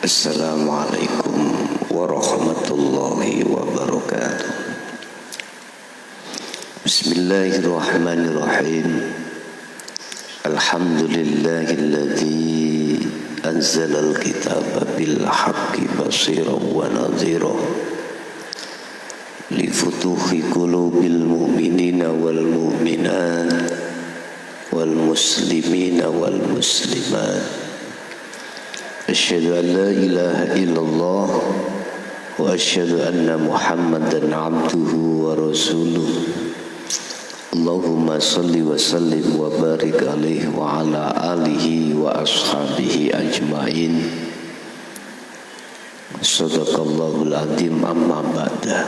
Assalamualaikum warahmatullahi wabarakatuh. Bismillahirrahmanirrahim. Alhamdulillahilladzi anzalal kitaba bil haqqi basiran wa nadhira li futuhi qulubil mu'minina wal mu'minat wal muslimina wal muslimat. Asyhadu an la ilaha illallah wa asyhadu anna Muhammadan abduhu wa rasuluh. Allahumma salli wa sallim wa barik alaihi wa ala alihi wa ashabihi ajmain. Sadaqallahul azim, amma ba'da.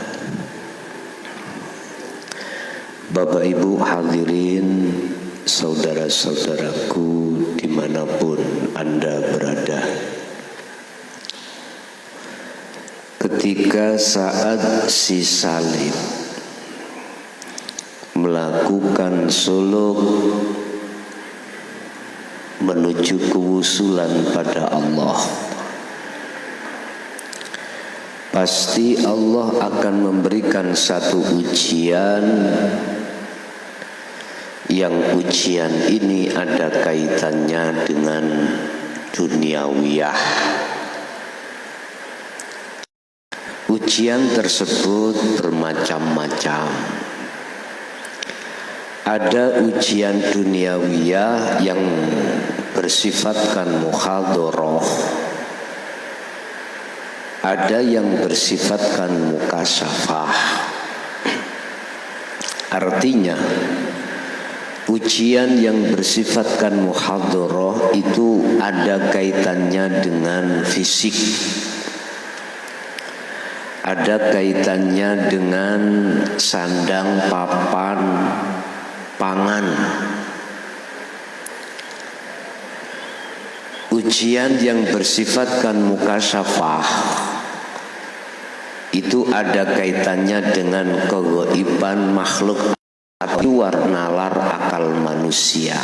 Bapak Ibu hadirin, saudara-saudaraku dimanapun Anda berada, ketika saat si salib melakukan suluk menuju kewusulan pada Allah, pasti Allah akan memberikan satu ujian, yang ujian ini ada kaitannya dengan duniawiyah. Ujian tersebut bermacam-macam. Ada ujian duniawiyah yang bersifatkan muhadharah, ada yang bersifatkan mukasyafah. Artinya ujian yang bersifatkan muhadharah itu ada kaitannya dengan fisik, ada kaitannya dengan sandang, papan, pangan. Ujian yang bersifatkan mukasyafah itu ada kaitannya dengan kegaiban makhluk luar nalar akal manusia.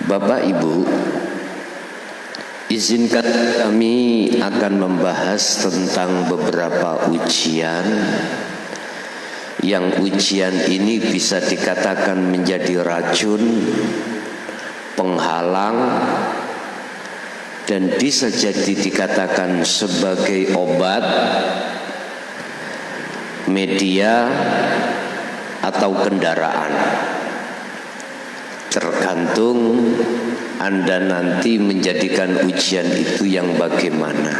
Bapak Ibu, izinkan kami akan membahas tentang beberapa ujian, yang ujian ini bisa dikatakan menjadi racun, penghalang, dan bisa jadi dikatakan sebagai obat, media, atau kendaraan. Tergantung Anda nanti menjadikan ujian itu yang bagaimana.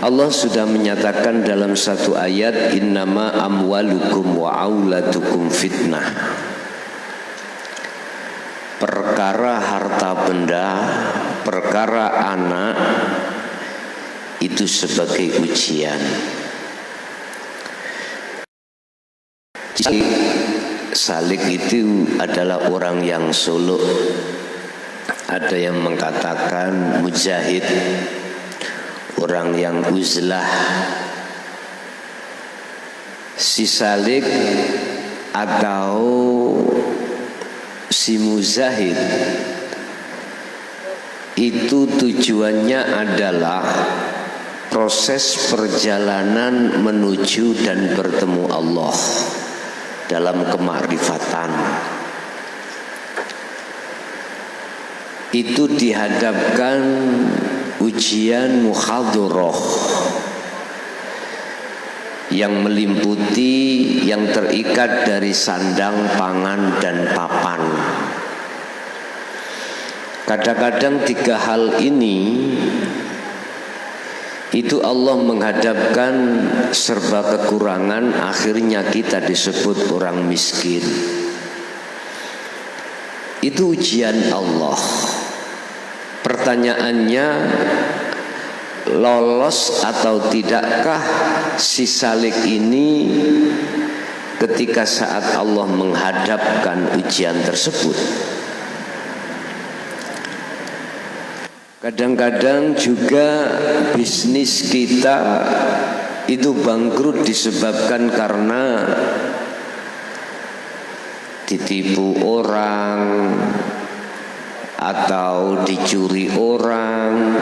Allah sudah menyatakan dalam satu ayat, innama amwalukum wa auladukum fitnah. Perkara harta benda, perkara anak, itu sebagai ujian. Salik itu adalah orang yang suluk. Ada yang mengatakan mujahid, orang yang uzlah. Si salik atau si mujahid itu tujuannya adalah proses perjalanan menuju dan bertemu Allah dalam kemakrifatan. Itu dihadapkan ujian muhadharah yang meliputi, yang terikat dari sandang, pangan, dan papan. Kadang-kadang tiga hal ini itu Allah menghadapkan serba kekurangan, akhirnya kita disebut orang miskin. Itu ujian Allah. Pertanyaannya, lolos atau tidakkah si salik ini ketika saat Allah menghadapkan ujian tersebut? Kadang-kadang juga bisnis kita itu bangkrut disebabkan karena ditipu orang atau dicuri orang,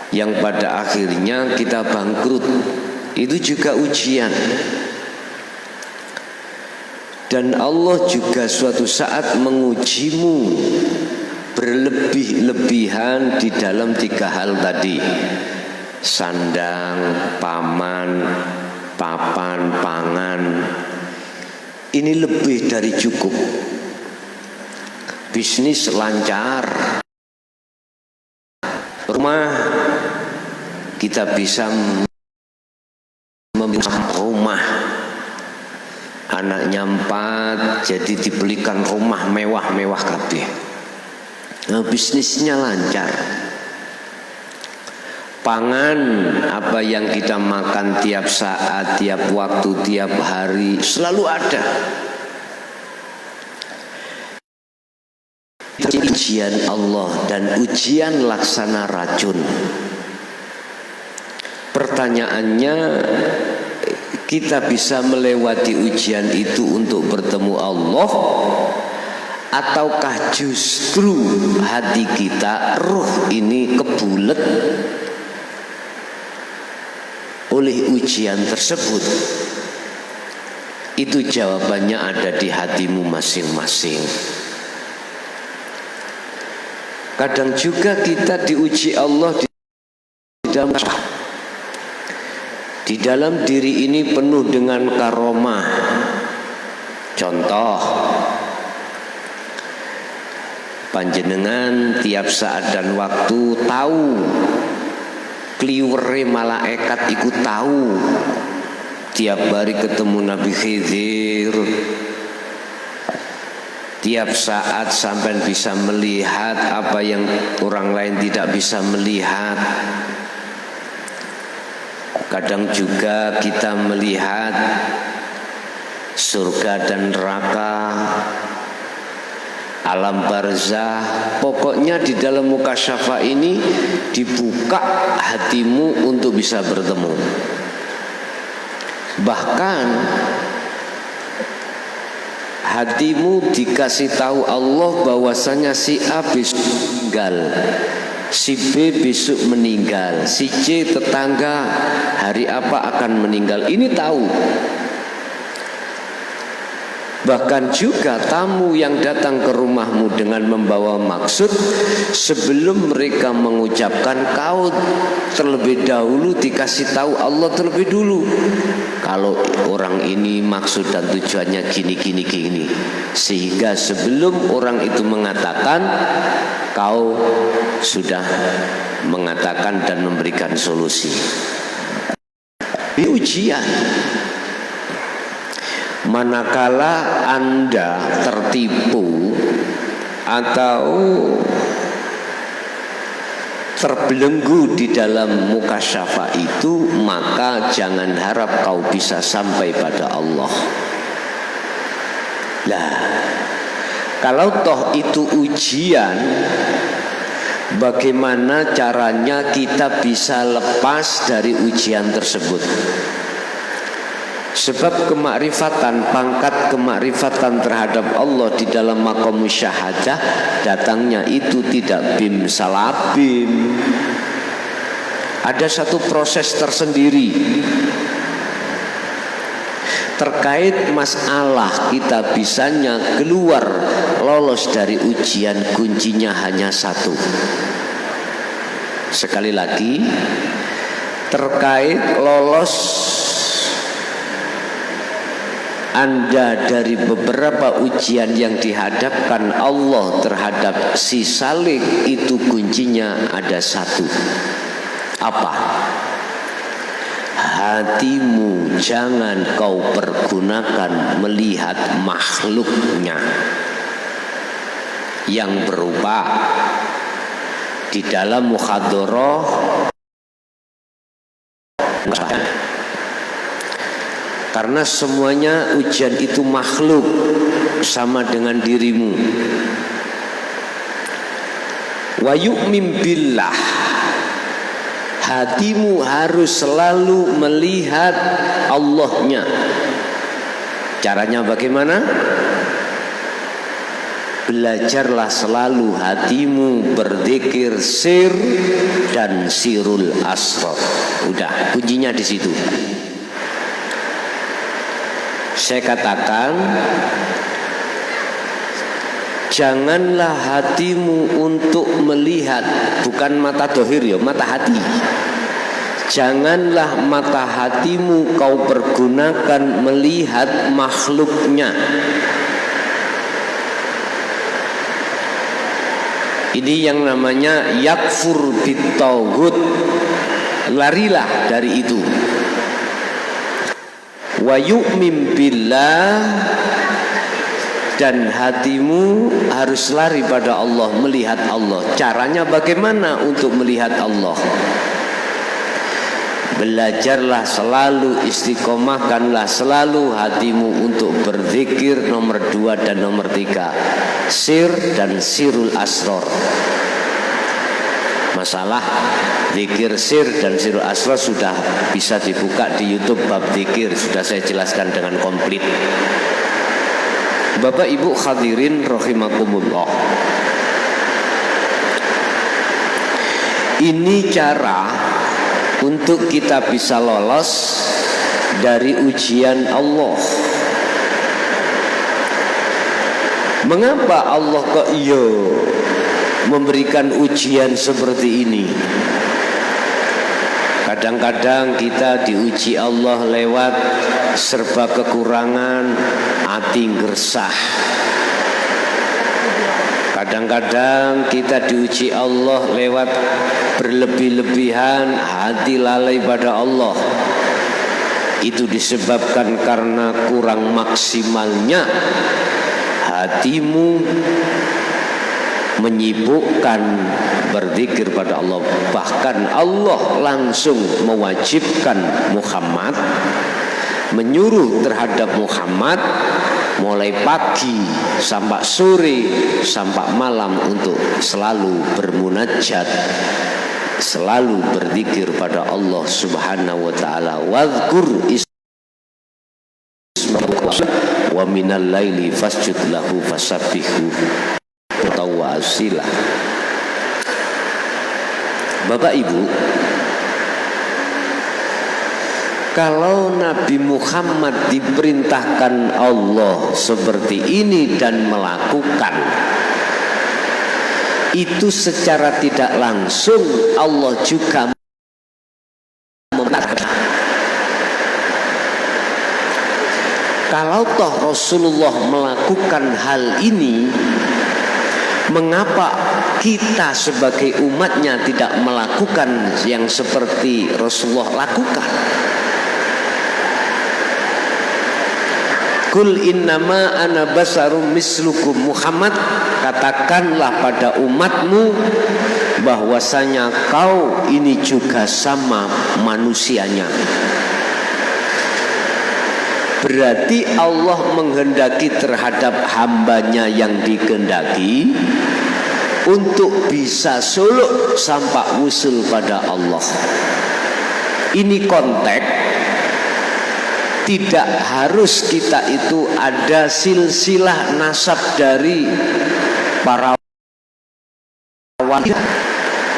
yang pada akhirnya kita bangkrut. Itu juga ujian. Dan Allah juga suatu saat mengujimu berlebih-lebihan di dalam 3 hal tadi: sandang, paman, papan, pangan. Ini lebih dari cukup. Bisnis lancar, rumah kita bisa memiliki rumah, anaknya 4 jadi dibelikan rumah mewah-mewah kabeh. Nah, bisnisnya lancar. Pangan, apa yang kita makan tiap saat, tiap waktu, tiap hari selalu ada. Ujian Allah dan ujian laksana racun. Pertanyaannya, kita bisa melewati ujian itu untuk bertemu Allah, ataukah justru hati kita, ruh ini kebulet oleh ujian tersebut? Itu jawabannya ada di hatimu masing-masing. Kadang juga kita diuji Allah di dalam diri ini penuh dengan karomah. Contoh, panjenengan tiap saat dan waktu tahu kliwere malaikat ikut tahu. Tiap hari ketemu Nabi Khidir, tiap saat sampai bisa melihat apa yang orang lain tidak bisa melihat. Kadang juga kita melihat surga dan neraka, alam barzah. Pokoknya di dalam mukasyafa ini dibuka hatimu untuk bisa bertemu. Bahkan hatimu dikasih tahu Allah bahwasanya si A besok meninggal, si B besok meninggal, si C tetangga hari apa akan meninggal. Ini tahu. Bahkan juga tamu yang datang ke rumahmu dengan membawa maksud, sebelum mereka mengucapkan, kau terlebih dahulu dikasih tahu Allah terlebih dulu. Kalau orang ini maksud dan tujuannya gini. Sehingga sebelum orang itu mengatakan, kau sudah mengatakan dan memberikan solusi. Ini ujian. Manakala Anda tertipu atau terbelenggu di dalam mukasyafa itu, maka jangan harap kau bisa sampai pada Allah. Lah, kalau toh itu ujian, bagaimana caranya kita bisa lepas dari ujian tersebut? Sebab kemakrifatan, pangkat kemakrifatan terhadap Allah di dalam maqam musyahadah datangnya itu tidak bim salabim. Ada satu proses tersendiri. Terkait masalah kita bisanya keluar lolos dari ujian, kuncinya hanya satu. Sekali lagi, terkait lolos Anda dari beberapa ujian yang dihadapkan Allah terhadap si salik, itu kuncinya ada satu. Apa? Hatimu jangan kau pergunakan melihat makhluknya yang berupa di dalam muhadharah. Karena semuanya ujian itu makhluk, sama dengan dirimu. Wa yu'min billah, hatimu harus selalu melihat Allahnya. Caranya bagaimana? Belajarlah selalu hatimu berzikir sir dan sirul asrar. Udah, kuncinya di situ. Saya katakan, janganlah hatimu untuk melihat, bukan mata dohir ya, mata hati. Janganlah mata hatimu kau pergunakan melihat makhluknya. Ini yang namanya yakfur bittauhid. Larilah dari itu. Wa yu'min billah, dan hatimu harus lari pada Allah, melihat Allah. Caranya bagaimana untuk melihat Allah? Belajarlah selalu, istiqomahkanlah selalu hatimu untuk berzikir nomor 2 dan nomor 3, sir dan sirul asrar. Masalah zikir sir dan sirul asrar sudah bisa dibuka di YouTube, bab zikir sudah saya jelaskan dengan komplit. Bapak Ibu hadirin rahimakumullah, ini cara untuk kita bisa lolos dari ujian Allah. Mengapa Allah kok memberikan ujian seperti ini? Kadang-kadang kita diuji Allah lewat serba kekurangan, hati gersah. Kadang-kadang kita diuji Allah lewat berlebih-lebihan, hati lalai pada Allah. Itu disebabkan karena kurang maksimalnya hatimu menyibukkan berzikir pada Allah. Bahkan Allah langsung mewajibkan Muhammad, menyuruh terhadap Muhammad mulai pagi sampai sore sampai malam untuk selalu bermunajat, selalu berzikir pada Allah Subhanahu wa taala. Wadhkur ismahu wa minal laili fasjud lahu fasabbihu tawasila. Bapak Ibu, kalau Nabi Muhammad diperintahkan Allah seperti ini dan melakukan itu, secara tidak langsung Allah juga memerintahkan. Kalau toh Rasulullah melakukan hal ini, mengapa kita sebagai umatnya tidak melakukan yang seperti Rasulullah lakukan? Kul innama ana basarum mislukum. Muhammad, katakanlah pada umatmu bahwasanya kau ini juga sama manusianya. Berarti Allah menghendaki terhadap hambanya yang dikehendaki untuk bisa suluk sampai usul pada Allah. Ini konteks. Tidak harus kita itu ada silsilah nasab dari para wali.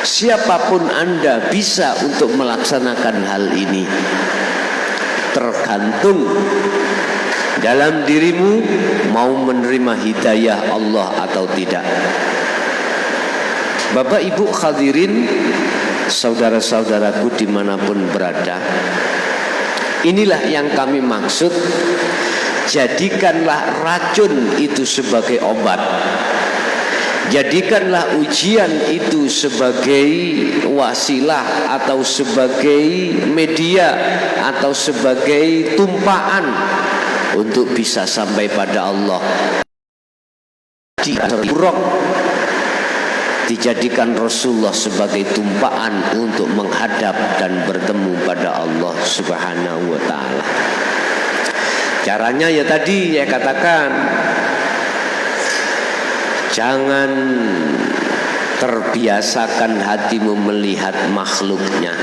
Siapapun Anda bisa untuk melaksanakan hal ini. Tergantung dalam dirimu mau menerima hidayah Allah atau tidak. Bapak Ibu hadirin, saudara-saudaraku dimanapun berada, inilah yang kami maksud. Jadikanlah racun itu sebagai obat. Jadikanlah ujian itu sebagai wasilah atau sebagai media atau sebagai tumpaan untuk bisa sampai pada Allah. Dijadikan Rasulullah sebagai tumpaan untuk menghadap dan bertemu pada Allah Subhanahu wa ta'ala. Caranya ya tadi saya katakan, jangan terbiasakan hatimu melihat makhluknya.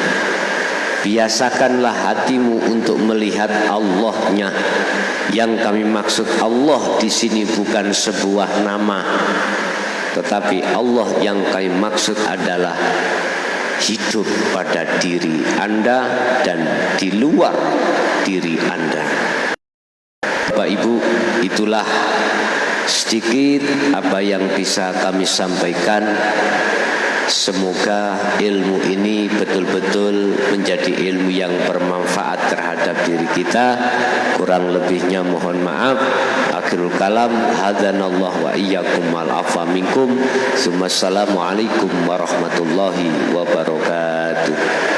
Biasakanlah hatimu untuk melihat Allahnya. Yang kami maksud Allah di sini bukan sebuah nama, tetapi Allah yang kami maksud adalah hidup pada diri Anda dan di luar diri Anda. Bapak Ibu, itulah sedikit apa yang bisa kami sampaikan. Semoga ilmu ini betul-betul menjadi ilmu yang bermanfaat terhadap diri kita. Kurang lebihnya mohon maaf. Akhirul kalam, hadanallahu wa iyyakum wal afa minkum. Assalamualaikum warahmatullahi wabarakatuh.